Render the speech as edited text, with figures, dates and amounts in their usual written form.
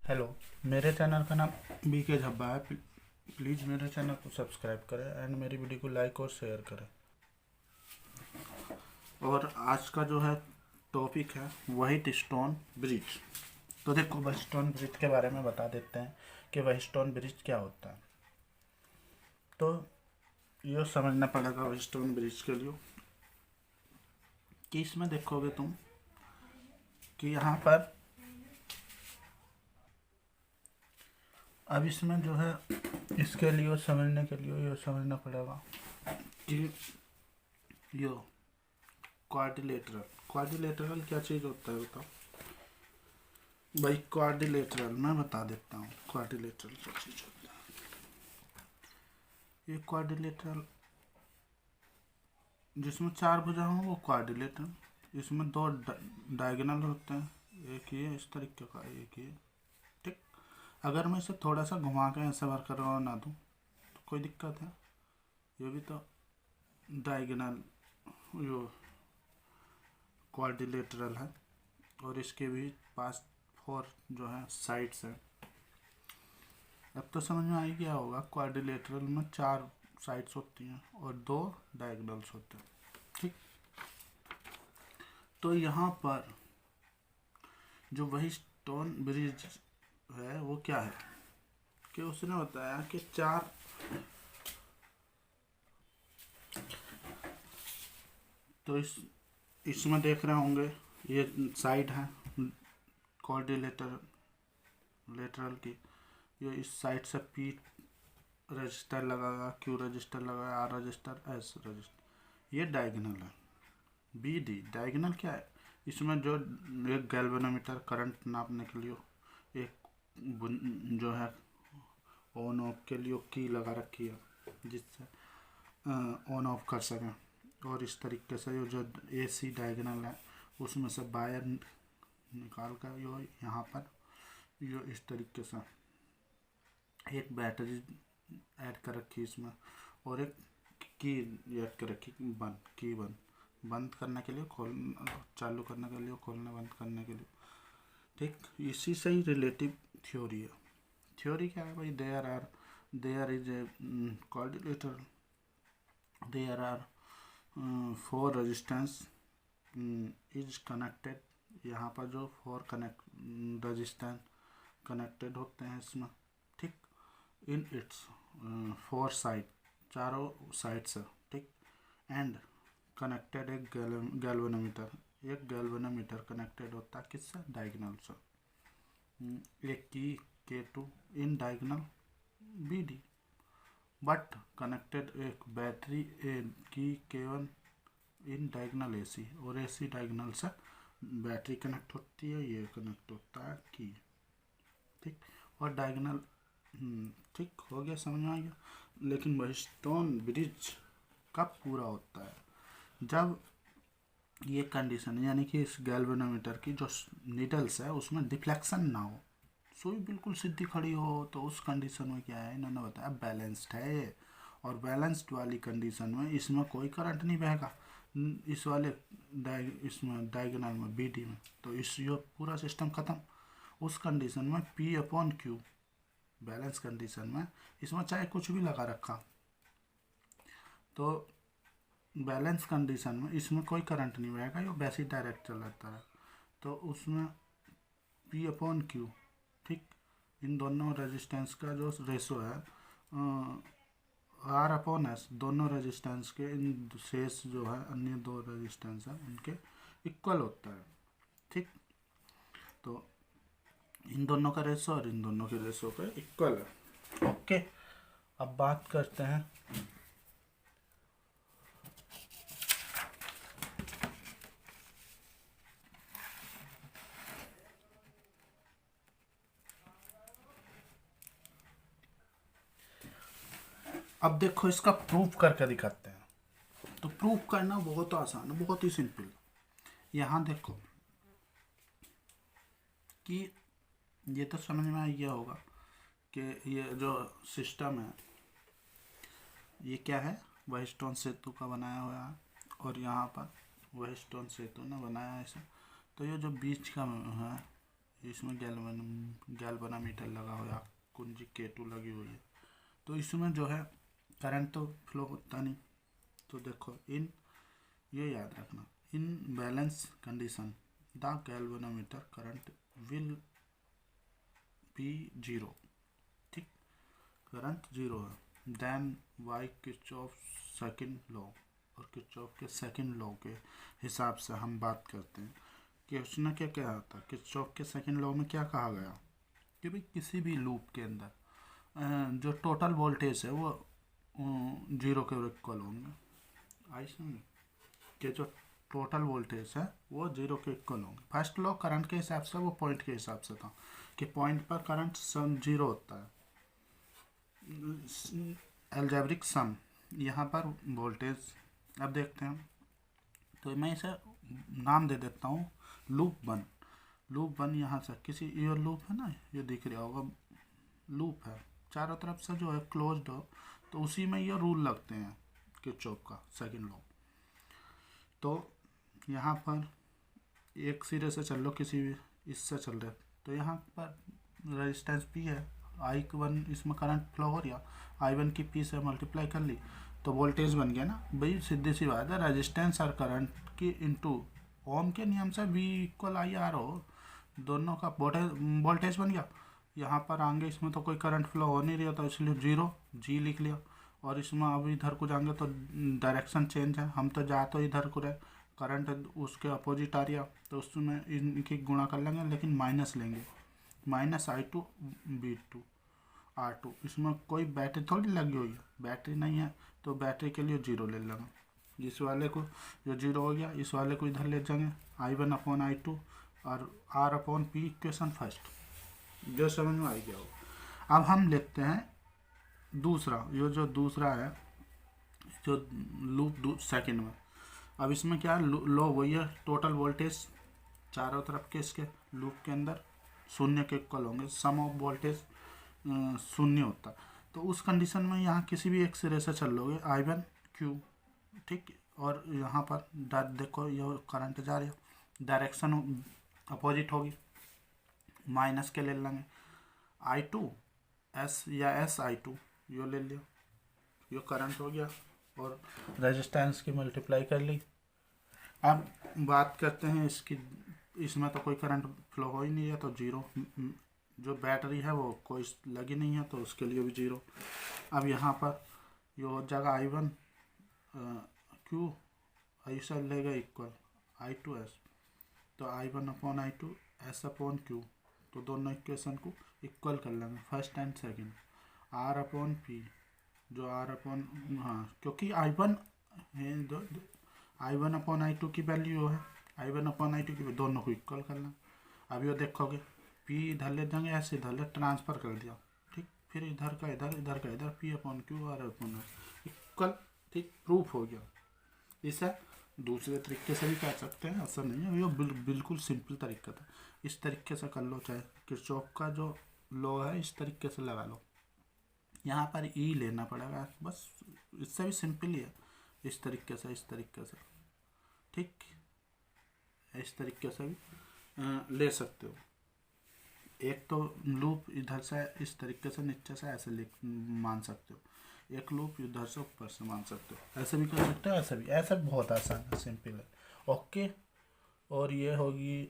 Hello. मेरे channel का नाम BK झब्बा है। प्लीज़ मेरे चैनल को सब्सक्राइब करें एंड मेरी वीडियो को लाइक और शेयर करें। और आज का जो है टॉपिक है व्हाइट स्टोन ब्रिज। तो देखो, व्हाइट स्टोन ब्रिज के बारे में बता देते हैं कि व्हाइट स्टोन ब्रिज क्या होता है। तो ये समझना पड़ेगा व्हाइट स्टोन ब्रिज के लिए कि इसमें देखोगे तुम कि यहाँ पर अब इसमें जो है इसके लिए समझने के लिए ये समझना पड़ेगा कि यो क्वाड्रिलेटरल क्वाड्रिलेटरल क्या चीज़ होता है बताओ भाई। क्वाड्रिलेटरल मैं बता देता हूँ क्वाड्रिलेटरल क्या चीज़ होता है। ये क्वाड्रिलेटरल जिसमें चार भुजा हो वो क्वाड्रिलेटरल। इसमें दो डायगोनल होते हैं, एक ये इस तरीके का, एक ये। ठीक, अगर मैं इसे थोड़ा सा घुमा के ऐसे बार करवा ना दूँ तो कोई दिक्कत है। ये भी तो डायगोनल यो क्वाड्रिलेटरल है और इसके भी पास 4 जो है साइड्स हैं। अब तो समझ में आ ही गया होगा, क्वाड्रिलेटरल में 4 साइड्स होती हैं और 2 डायगोनल्स होते हैं। ठीक, तो यहाँ पर जो वही स्टोन ब्रिज है वो क्या है कि उसने बताया कि 4 तो इसमें देख रहे होंगे ये साइड है क्वाड्रिलेटरल की। ये इस साइड से P रजिस्टर लगाएगा, Q रजिस्टर लगाएगा, R रजिस्टर, S रजिस्टर। ये डायगोनल है। BD डायगोनल क्या है, इसमें जो एक गैल्वेनोमीटर करंट नापने के लिए एक जो है ऑन ऑफ के लिए की लगा रखी है जिससे ऑन ऑफ कर सकें। और इस तरीके से ये जो AC डायगोनल है उसमें से वायर निकाल कर यो यहाँ पर यो इस तरीके से एक बैटरी ऐड कर रखी इसमें और एक की ऐड कर रखी बंद करने के लिए, चालू करने के लिए, खोलने बंद करने के लिए। ठीक, इसी से ही रिलेटिव थ्योरी है। थ्योरी क्या है भाई, there is a coordinator, there are 4 resistance is connected. यहाँ पर जो 4 रेजिस्टेंस कनेक्टेड होते हैं इसमें। ठीक, इन इट्स 4 साइड, चारों साइड से। ठीक, एंड कनेक्टेड एक गैल्वेनोमीटर, एक गैल्वेनोमीटर कनेक्टेड होता है किससे, डायगोनल से। एक की K2 in diagonal BD, but connected एक बैटरी की K1 इन डायगोनल AC और AC डायगोनल से बैटरी कनेक्ट होती है, ये कनेक्ट होता है की। ठीक, और डायगोनल ठीक हो गया, समझ में आ गया। लेकिन वह स्टोन ब्रिज कब पूरा होता है, जब ये कंडीशन यानी कि इस गैल्वेनोमीटर की जो नीडल्स है उसमें डिफ्लेक्शन ना हो, सुई बिल्कुल सीधी खड़ी हो। तो उस कंडीशन में क्या है, इन्होंने बताया बैलेंस्ड है ये। और बैलेंस्ड वाली कंडीशन में इसमें कोई करंट नहीं बहेगा, इस वाले इसमें डायगोनल में BD में। तो इस ये पूरा सिस्टम ख़त्म। उस कंडीशन में P/Q बैलेंस कंडीशन में इसमें चाहे कुछ भी लगा रखा तो बैलेंस कंडीशन में इसमें कोई करंट नहीं बहेगा, ये वैसे ही डायरेक्ट चलता है। तो उसमें P/Q, ठीक, इन दोनों रेजिस्टेंस का जो रेशो है R/S, दोनों रेजिस्टेंस के इन शेष जो है अन्य 2 रेजिस्टेंस है उनके इक्वल होता है। ठीक, तो इन दोनों का रेशो और इन दोनों के रेशो का इक्वल है। ओके, अब बात करते हैं अब देखो इसका प्रूफ करके दिखाते हैं। तो प्रूफ करना बहुत आसान है, बहुत ही सिंपल। यहाँ देखो कि ये तो समझ में आ गया होगा कि ये जो सिस्टम है ये क्या है, वह स्टोन सेतु का बनाया हुआ है और यहाँ पर वह स्टोन सेतु ने बनाया है इसे। तो ये जो बीच का है इसमें गैल्वेनोमीटर लगा हुआ है, कुंजी K2 लगी हुई है। तो इसमें जो है करंट तो फ्लो होता नहीं। तो देखो ये याद रखना, in balance condition the galvanometer current will be zero. ठीक, करंट जीरो है। Then by Kirchhoff second law, और किरचॉफ के सेकंड लॉ के हिसाब से हम बात करते हैं कि उसने क्या कहा था। किरचॉफ के सेकंड लॉ में क्या कहा गया कि भाई किसी भी लूप के अंदर जो टोटल वोल्टेज है वो जीरो के इक्वल होंगे। आई समझ कि जो टोटल वोल्टेज है वो जीरो के इक्वल होंगे। फर्स्ट लॉ करंट के हिसाब से वो पॉइंट के हिसाब से था कि पॉइंट पर करंट सम जीरो होता है। एल्जेब्रिक सम, यहाँ पर वोल्टेज अब देखते हैं। तो मैं इसे नाम दे देता हूँ लूप वन। लूप वन यहाँ से किसी ये लूप है ना, ये दिख रहा होगा, लूप है चारों तरफ से जो है क्लोज्ड हो, तो उसी में ये रूल लगते हैं किरचॉफ का सेकंड लॉ। तो यहाँ पर एक सिरे से चल लो, किसी भी इससे चल रहे, तो यहाँ पर रेजिस्टेंस P है, I1 इसमें करंट फ्लो हो रहा, I1 की P से मल्टीप्लाई कर ली तो वोल्टेज बन गया ना भाई। सीधी सी बात है, रेजिस्टेंस और करंट की इनटू ओम के नियम से V इक्वल IR हो, दोनों का वोल्टेज बन गया। यहाँ पर आगे इसमें तो कोई करंट फ्लो हो नहीं रहा, तो इसलिए जीरो G लिख लिया। और इसमें अब इधर को जाएंगे तो डायरेक्शन चेंज है, हम तो जा तो इधर को रहे, करंट उसके अपोजिट आ रहा, तो उसमें इनकी गुणा कर लेंगे, लेकिन माइनस लेंगे, -I2 V2 R2। इसमें कोई बैटरी थोड़ी लगी हुई है, बैटरी नहीं है, तो बैटरी के लिए जीरो ले लेंगे। इस वाले को जो जीरो हो गया, इस वाले को इधर ले जाएंगे, I1/I2 और R/P इक्वेशन फर्स्ट, जो समझ में आ गया हो। अब हम लिखते हैं दूसरा, ये जो दूसरा है जो लूप सेकंड में। अब इसमें क्या लो वही है, टोटल वोल्टेज चारों तरफ के इसके लूप के अंदर शून्य के इक्वल होंगे, सम ऑफ वोल्टेज शून्य होता। तो उस कंडीशन में यहाँ किसी भी एक सिरे से चल लोगे I1 Q, ठीक, और यहाँ पर देखो ये करंट जा रही है, डायरेक्शन अपोजिट होगी, माइनस के ले लेंगे, I2 S या SI2 यो ले लिया, यो करंट हो गया, और रेजिस्टेंस की मल्टीप्लाई कर ली। अब बात करते हैं इसकी, इसमें तो कोई करंट फ्लो हो ही नहीं है, तो जीरो। जो बैटरी है वो कोई लगी नहीं है, तो उसके लिए भी जीरो। अब यहाँ पर ये हो जाएगा I1 Q ऐसा लेगा इक्वल I2S, तो I1/I2 S/Q, तो दोनों इक्वेशन को इक्वल कर लेंगे, फर्स्ट एंड सेकंड। R/P जो क्योंकि I1 है, I1/I2 की वैल्यू है, I1/I2 की दोनों को इक्वल कर लें। अब ये देखोगे P इधर ले जाएंगे, ऐसे इधर ले ट्रांसफ़र कर दिया, ठीक, फिर इधर का इधर, इधर का इधर, P/Q R/S इक्वल, ठीक, प्रूफ हो गया। इसे दूसरे तरीके से भी कर सकते हैं, ऐसा नहीं है, ये बिल्कुल सिंपल तरीका था। इस तरीके से कर लो, चाहे किरचॉफ का जो लॉ है इस तरीके से लगा लो। यहाँ पर E लेना पड़ेगा, बस इससे भी सिंपल ही है, इस तरीके से, इस तरीके से, ठीक, इस तरीके से भी ले सकते हो। एक तो लूप इधर से इस तरीके से नीचे से ऐसे मान सकते हो, एक लूप इधर से ऊपर से मान सकते हो, ऐसे भी कर सकते हो, ऐसे भी, ऐसा बहुत आसान है, सिंपल है। ओके, और ये होगी